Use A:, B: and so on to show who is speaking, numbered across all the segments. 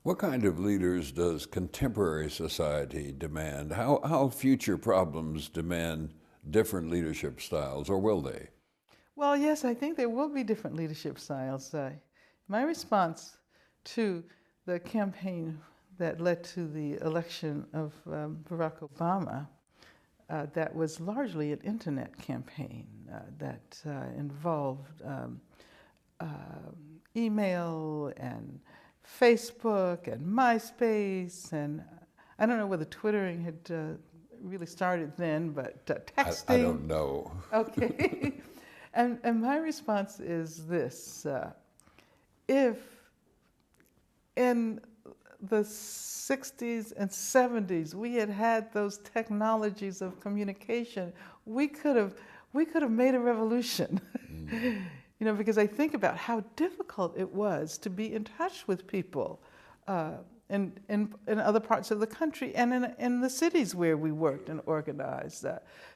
A: What kind of leaders does contemporary society demand? How future problems demand different leadership styles, or will they?
B: Well, yes, I think there will be different leadership styles. My response to the campaign that led to the election of Barack Obama, that was largely an internet campaign that involved uh, email and Facebook and MySpace, and I don't know whether Twittering had really started then, but
A: I
B: texting.
A: don't know.
B: Okay. And my response is this: if in the 60s and 70s we had had those technologies of communication, we could have made a revolution.
A: Mm.
B: Because I think about how difficult it was to be in touch with people uh, in other parts of the country and in the cities where we worked and organized.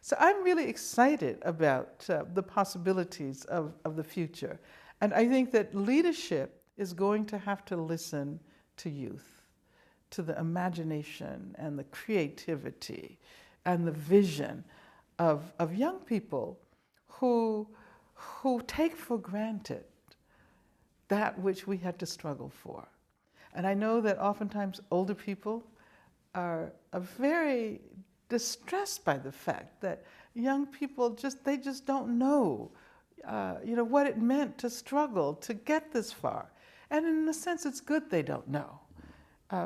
B: So I'm really excited about the possibilities of the future. And I think that leadership is going to have to listen to youth, to the imagination and the creativity and the vision of young people who take for granted that which we had to struggle for. And I know that oftentimes older people are very distressed by the fact that young people they just don't know, what it meant to struggle to get this far. And in a sense, it's good they don't know,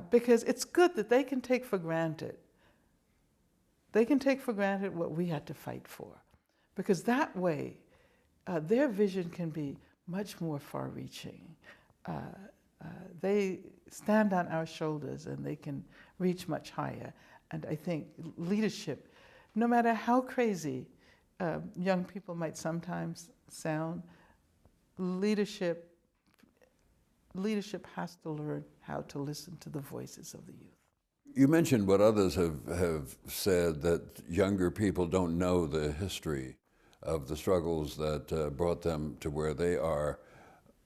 B: because it's good that they can take for granted. They can take for granted what we had to fight for, because that way, their vision can be much more far-reaching. Uh, they stand on our shoulders and they can reach much higher. And I think leadership, no matter how crazy young people might sometimes sound, leadership has to learn how to listen to the voices of the youth.
A: You mentioned what others have said, that younger people don't know the history of the struggles that brought them to where they are.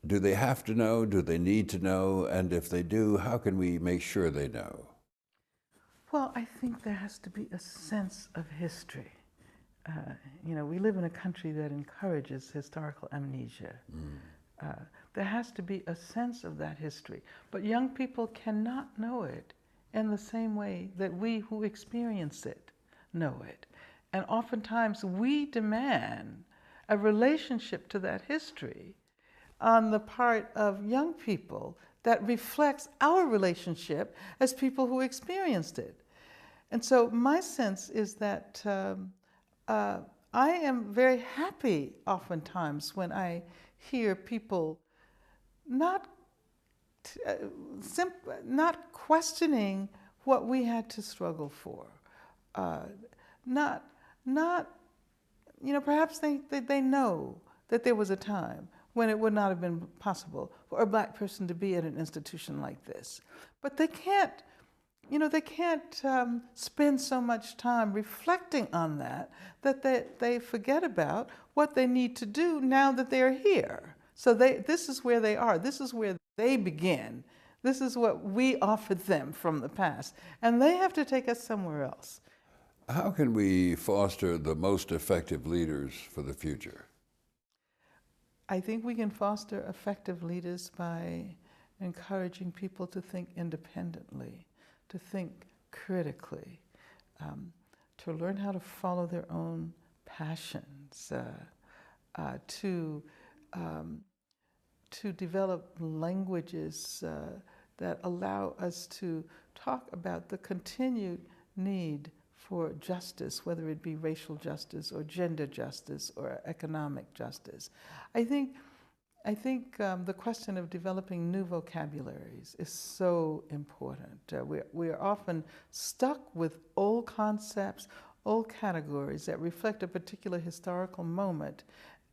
A: Do they have to know? Do they need to know? And if they do, how can we make sure they know?
B: Well, I think there has to be a sense of history. We live in a country that encourages historical amnesia.
A: Mm.
B: There has to be a sense of that history. But young people cannot know it in the same way that we who experience it know it. And oftentimes we demand a relationship to that history on the part of young people that reflects our relationship as people who experienced it. And so my sense is that I am very happy oftentimes when I hear people not not questioning what we had to struggle for, not not perhaps they know that there was a time when it would not have been possible for a black person to be at an institution like this, but they can't. They can't spend so much time reflecting on that they forget about what they need to do now that they're here. So this is where they are. This is where they begin. This is what we offered them from the past. And they have to take us somewhere else.
A: How can we foster the most effective leaders for the future?
B: I think we can foster effective leaders by encouraging people to think independently, to think critically, to learn how to follow their own passions, to develop languages that allow us to talk about the continued need for justice, whether it be racial justice or gender justice or economic justice. I think the question of developing new vocabularies is so important. We are often stuck with old concepts, old categories that reflect a particular historical moment.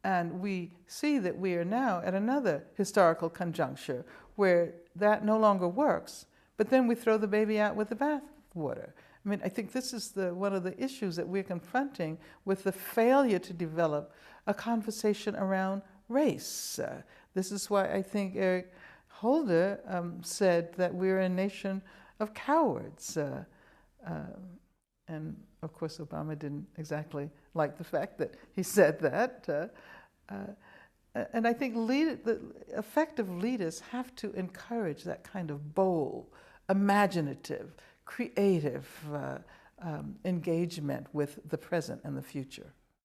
B: And we see that we are now at another historical conjuncture where that no longer works, but then we throw the baby out with the bathwater. I mean, I think this is one of the issues that we're confronting with the failure to develop a conversation around race. This is why I think Eric Holder said that we're a nation of cowards. And of course, Obama didn't exactly like the fact that he said that. And I think the effective leaders have to encourage that kind of bold, imaginative, creative engagement with the present and the future.